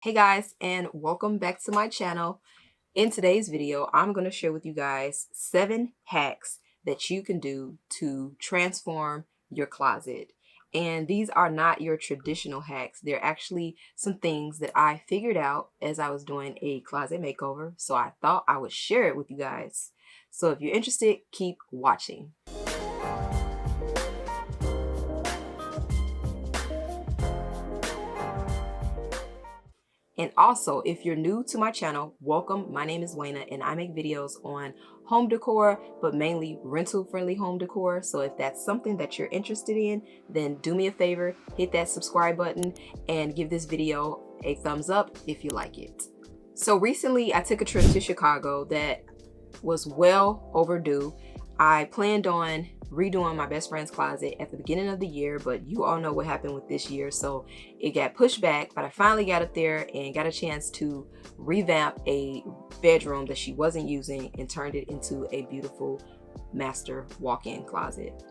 Hey guys, and welcome back to my channel. In today's video, I'm going to share with you guys 7 hacks that you can do to transform your closet. And these are not your traditional hacks. They're actually some things that I figured out as I was doing a closet makeover. So I thought I would share it with you guys. So if you're interested, keep watching. And also, if you're new to my channel, welcome. My name is Wayna and I make videos on home decor, but mainly rental friendly home decor. So if that's something that you're interested in, then do me a favor, hit that subscribe button and give this video a thumbs up if you like it. So recently I took a trip to Chicago that was well overdue. I planned on redoing my best friend's closet at the beginning of the year, but you all know what happened with this year, so it got pushed back. But I finally got up there and got a chance to revamp a bedroom that she wasn't using and turned it into a beautiful master walk-in closet.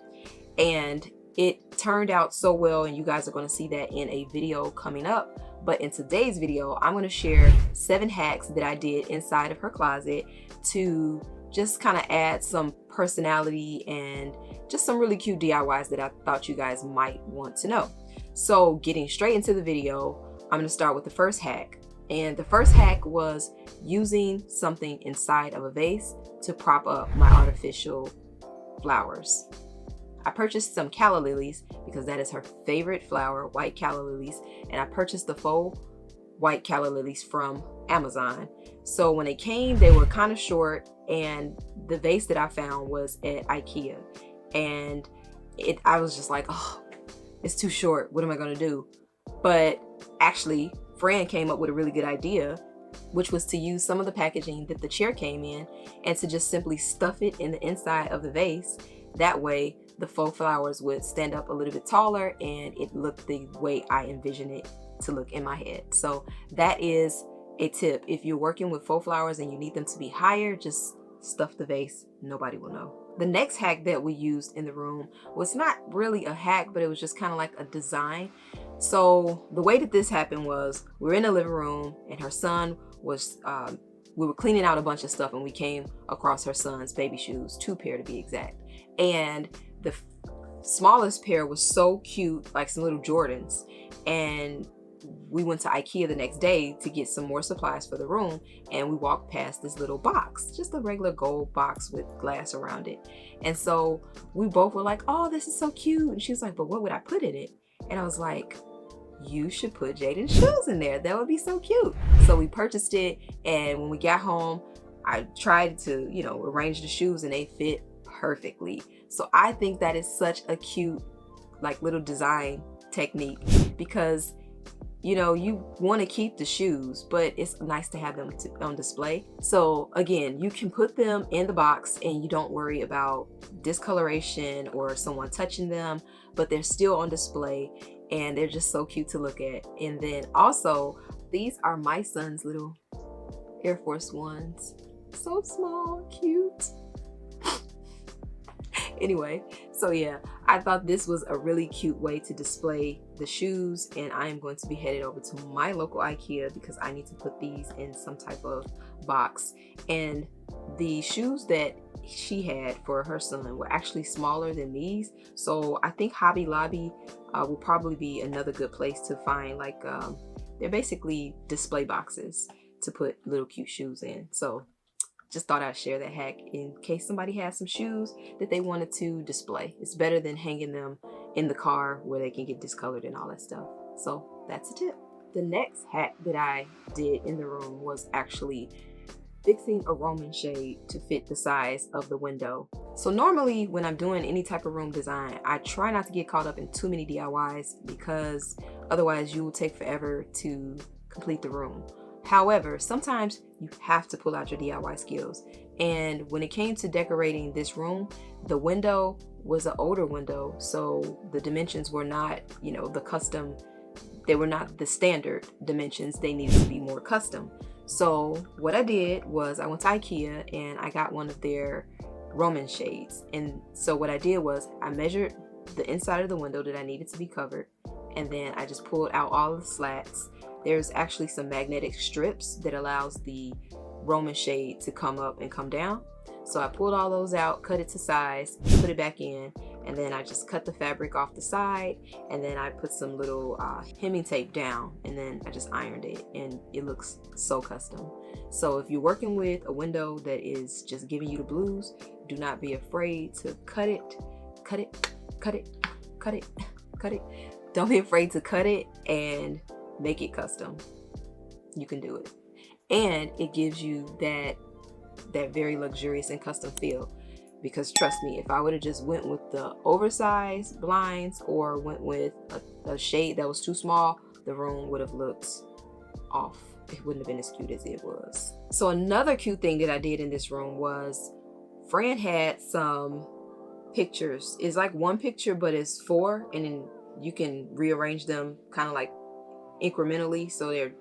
And it turned out so well, and you guys are going to see that in a video coming up. But in today's video, I'm going to share 7 hacks that I did inside of her closet to just kind of add some personality and just some really cute DIYs that I thought you guys might want to know. So getting straight into the video, I'm going to start with the first hack. And the first hack was using something inside of a vase to prop up my artificial flowers. I purchased some calla lilies because that is her favorite flower, white calla lilies, and I purchased the faux white calla lilies from Amazon. So when they came, they were kind of short, and the vase that I found was at IKEA, and I was just like, oh, it's too short. What am I gonna do? But actually, Fran came up with a really good idea, which was to use some of the packaging that the chair came in and to just simply stuff it in the inside of the vase. That way, the faux flowers would stand up a little bit taller and it looked the way I envision it to look in my head. So that is a tip. If you're working with faux flowers and you need them to be higher, just stuff the vase. Nobody will know. The next hack that we used in the room was not really a hack, but it was just kind of like a design. So the way that this happened was we were in the living room and her son was, we were cleaning out a bunch of stuff and we came across her son's baby shoes, 2 pair to be exact. And the smallest pair was so cute, like some little Jordans. And we went to IKEA the next day to get some more supplies for the room, and we walked past this little box, just a regular gold box with glass around it. And so we both were like, oh, this is so cute. And she was like, but what would I put in it? And I was like, you should put Jaden's shoes in there. That would be so cute. So we purchased it, and when we got home, I tried to, arrange the shoes and they fit perfectly. So I think that is such a cute, like, little design technique, because you want to keep the shoes, but it's nice to have them on display. So again, you can put them in the box and you don't worry about discoloration or someone touching them, but they're still on display and they're just so cute to look at. And then also, these are my son's little Air Force Ones. So small, cute. Anyway, so yeah, I thought this was a really cute way to display the shoes, and I am going to be headed over to my local IKEA because I need to put these in some type of box. And the shoes that she had for her son were actually smaller than these, so I think Hobby Lobby will probably be another good place to find, like, they're basically display boxes to put little cute shoes in. So just thought I'd share that hack in case somebody has some shoes that they wanted to display. It's better than hanging them in the car where they can get discolored and all that stuff. So that's a tip. The next hack that I did in the room was actually fixing a Roman shade to fit the size of the window. So normally when I'm doing any type of room design, I try not to get caught up in too many DIYs because otherwise you will take forever to complete the room. However, sometimes you have to pull out your DIY skills. And when it came to decorating this room, the window was an older window, so the dimensions were not, the custom, they were not the standard dimensions. They needed to be more custom. So what I did was I went to IKEA and I got one of their Roman shades. And so what I did was I measured the inside of the window that I needed to be covered, and then I just pulled out all the slats. there's actually some magnetic strips that allows the Roman shade to come up and come down. So I pulled all those out, cut it to size, put it back in, and then I just cut the fabric off the side, and then I put some little hemming tape down, and then I just ironed it, and it looks so custom. So if you're working with a window that is just giving you the blues, do not be afraid to cut it. Don't be afraid to cut it and make it custom. You can do it. And it gives you that very luxurious and custom feel. Because trust me, if I would have just went with the oversized blinds or went with a shade that was too small, the room would have looked off. It wouldn't have been as cute as it was. So another cute thing that I did in this room was Fran had some pictures. It's like one picture, but it's 4, and then you can rearrange them kind of like incrementally, so they're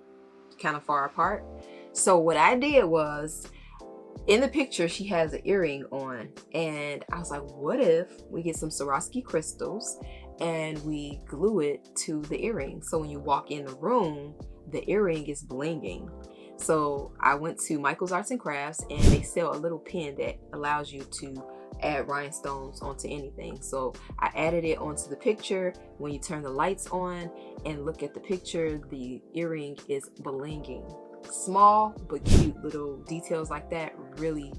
kind of far apart. So what I did was, in the picture, she has an earring on, and I was like, what if we get some Swarovski crystals and we glue it to the earring? So when you walk in the room, the earring is blinging. So I went to Michael's Arts and Crafts, and they sell a little pin that allows you to add rhinestones onto anything. So I added it onto the picture. When you turn the lights on and look at the picture, the earring is blinging. Small but cute little details like that really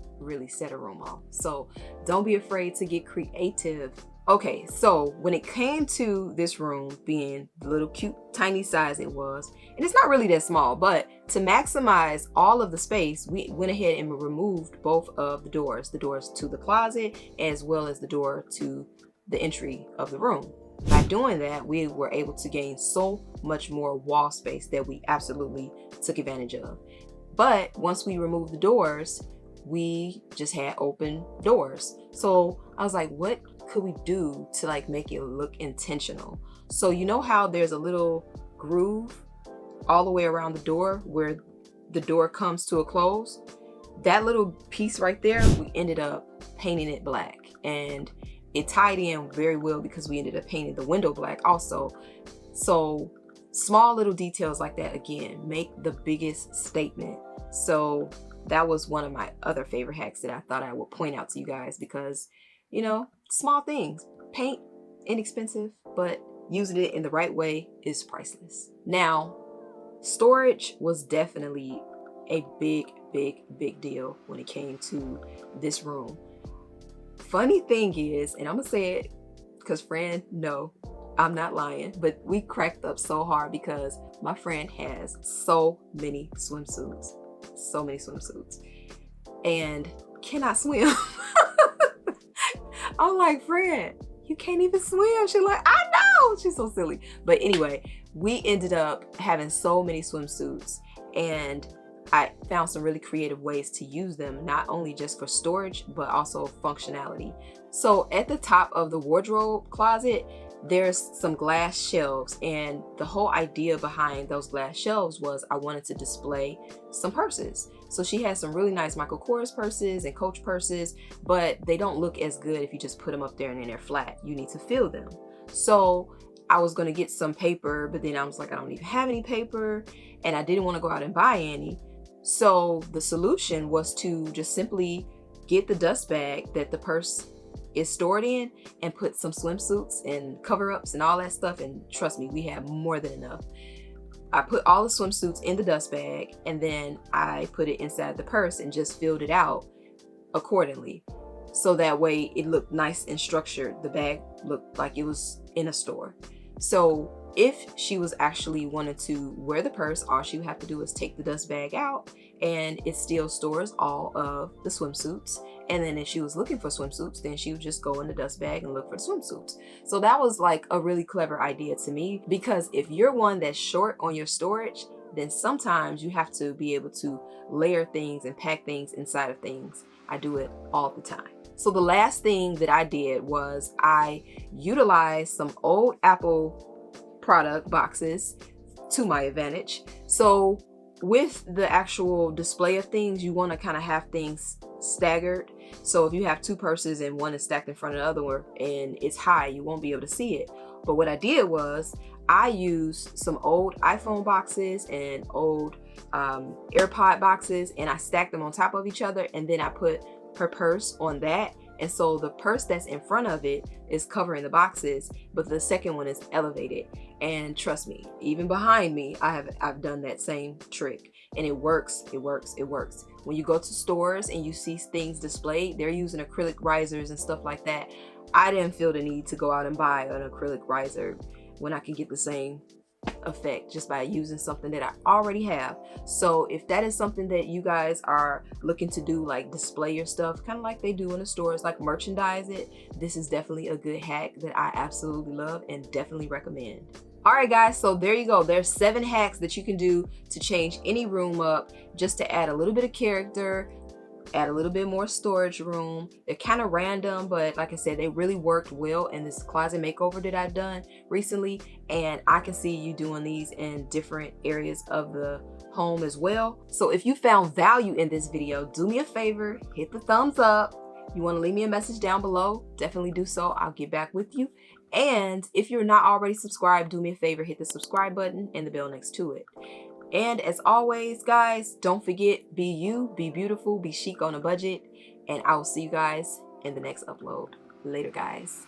set a room off. So don't be afraid to get creative. Okay, so when it came to this room being the little cute tiny size it was, and it's not really that small, but to maximize all of the space, we went ahead and removed both of the doors to the closet as well as the door to the entry of the room. By doing that, we were able to gain so much more wall space that we absolutely took advantage of. But once we removed the doors, we just had open doors. So I was like, what could we do to like make it look intentional? So you know how there's a little groove all the way around the door where the door comes to a close? That little piece right there, we ended up painting it black, and it tied in very well because we ended up painting the window black also. So small little details like that, again, make the biggest statement. So that was one of my other favorite hacks that I thought I would point out to you guys, because, you know, small things. Paint, inexpensive, but using it in the right way is priceless. Now, storage was definitely a big deal when it came to this room. Funny thing is, and I'm gonna say it because Fran, no, I'm not lying, but we cracked up so hard because my friend has so many swimsuits and cannot swim. I'm like, Fran, you can't even swim. She's like, I know. She's so silly. But anyway, we ended up having so many swimsuits, and I found some really creative ways to use them, not only just for storage, but also functionality. So at the top of the wardrobe closet, there's some glass shelves, and the whole idea behind those glass shelves was I wanted to display some purses. So she has some really nice Michael Kors purses and Coach purses, but they don't look as good if you just put them up there and then they're flat. You need to fill them. So I was gonna get some paper, but then I was like, I don't even have any paper, and I didn't want to go out and buy any. So the solution was to just simply get the dust bag that the purse is stored in and put some swimsuits and cover-ups and all that stuff, and trust me, we have more than enough. I put all the swimsuits in the dust bag, and then I put it inside the purse and just filled it out accordingly. So that way it looked nice and structured. The bag looked like it was in a store. So if she was actually wanted to wear the purse, all she would have to do is take the dust bag out, and it still stores all of the swimsuits. And then if she was looking for swimsuits, then she would just go in the dust bag and look for the swimsuits. So that was like a really clever idea to me, because if you're one that's short on your storage, then sometimes you have to be able to layer things and pack things inside of things. I do it all the time. So the last thing that I did was I utilized some old Apple product boxes to my advantage. So with the actual display of things, you want to kind of have things staggered. So if you have two purses and one is stacked in front of the other one and it's high, you won't be able to see it. But what I did was I used some old iPhone boxes and old AirPod boxes, and I stacked them on top of each other, and then I put her purse on that. And so the purse that's in front of it is covering the boxes, but the second one is elevated. And trust me, even behind me, I've done that same trick, and it works. It works. It works. When you go to stores and you see things displayed, they're using acrylic risers and stuff like that. I didn't feel the need to go out and buy an acrylic riser when I can get the same effect just by using something that I already have. So if that is something that you guys are looking to do, like display your stuff kind of like they do in the stores, like merchandise it, this is definitely a good hack that I absolutely love and definitely recommend. All right guys, so there you go. There's 7 hacks that you can do to change any room up, just to add a little bit of character, add a little bit more storage room. They're kind of random, but like I said, they really worked well in this closet makeover that I've done recently, and I can see you doing these in different areas of the home as well. So if you found value in this video, do me a favor, hit the thumbs up. You want to leave me a message down below, definitely do so. I'll get back with you. And if you're not already subscribed, do me a favor, hit the subscribe button and the bell next to it. And as always, guys, don't forget, be you, be beautiful, be chic on a budget. And I will see you guys in the next upload. Later, guys.